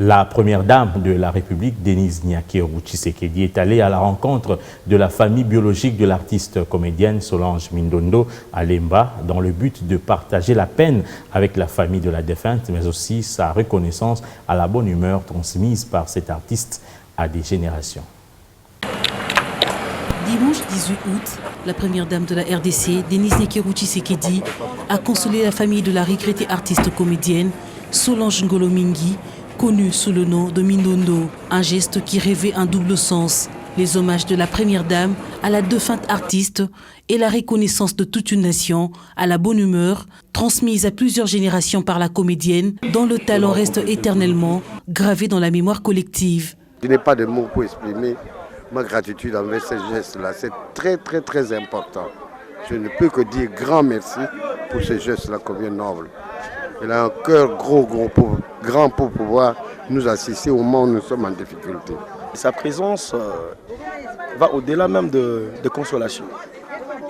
La première dame de la République, Denise Nyakeru Tshisekedi, est allée à la rencontre de la famille biologique de l'artiste comédienne Solange Mindondo à Lemba dans le but de partager la peine avec la famille de la défunte, mais aussi sa reconnaissance à la bonne humeur transmise par cet artiste à des générations. Dimanche 18 août, la première dame de la RDC, Denise Nyakeru Tshisekedi, a consolé la famille de la regrettée artiste comédienne Solange Ngolo-Mingi, connue sous le nom de Mindondo, un geste qui rêvait un double sens. Les hommages de la première dame à la défunte artiste et la reconnaissance de toute une nation à la bonne humeur, transmise à plusieurs générations par la comédienne, dont le talent reste éternellement gravé dans la mémoire collective. Je n'ai pas de mots pour exprimer ma gratitude envers ce geste-là. C'est très important. Je ne peux que dire grand merci pour ce geste-là combien noble. Elle a un cœur grand pour pouvoir nous assister au moment où nous sommes en difficulté. Sa présence va au-delà même de consolation.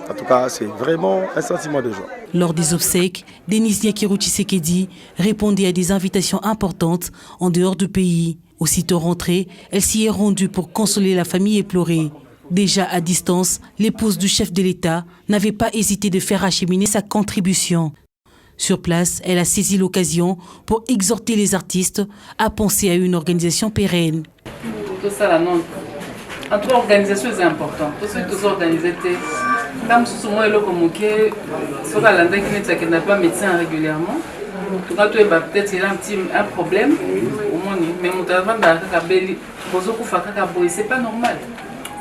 En tout cas, c'est vraiment un sentiment de joie. Lors des obsèques, Denise Nyakeru Tshisekedi répondait à des invitations importantes en dehors du pays. Aussitôt rentrée, elle s'y est rendue pour consoler la famille éplorée. Déjà à distance, l'épouse du chef de l'État n'avait pas hésité de faire acheminer sa contribution. Sur place, elle a saisi l'occasion pour exhorter les artistes à penser à une organisation pérenne. Tout ça, non. En tout cas, l'organisation est importante. Parce que tout ça organisé, comme souvent, il y a pas médecin régulièrement. Tout cas, peut-être qu'il y a un problème. Mais c'est pas normal.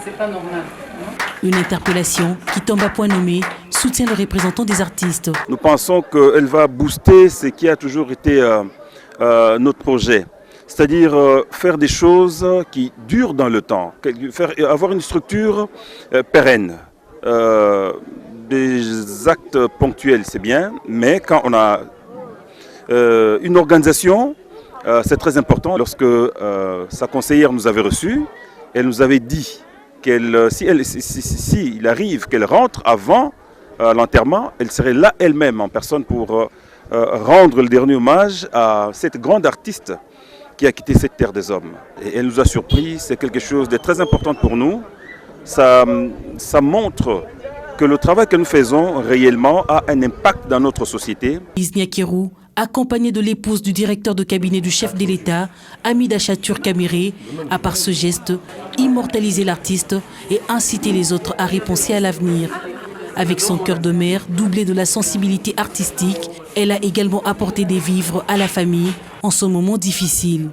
C'est pas normal. Une interpellation qui tombe à point nommé soutient le représentant des artistes. Nous pensons qu'elle va booster ce qui a toujours été notre projet. C'est-à-dire faire des choses qui durent dans le temps, avoir une structure pérenne. Des actes ponctuels, c'est bien, mais quand on a une organisation, c'est très important. Lorsque sa conseillère nous avait reçus, elle nous avait dit qu'elle, si il arrive qu'elle rentre avant l'enterrement, elle serait là elle-même en personne pour rendre le dernier hommage à cette grande artiste qui a quitté cette terre des hommes. Et elle nous a surpris, c'est quelque chose de très important pour nous. Ça montre que le travail que nous faisons réellement a un impact dans notre société. Denise Nyakeru, accompagnée de l'épouse du directeur de cabinet du chef de l'État, Hamida Chatur Kamere, a par ce geste immortalisé l'artiste et incité les autres à repenser à l'avenir. Avec son cœur de mère doublé de la sensibilité artistique, elle a également apporté des vivres à la famille en ce moment difficile.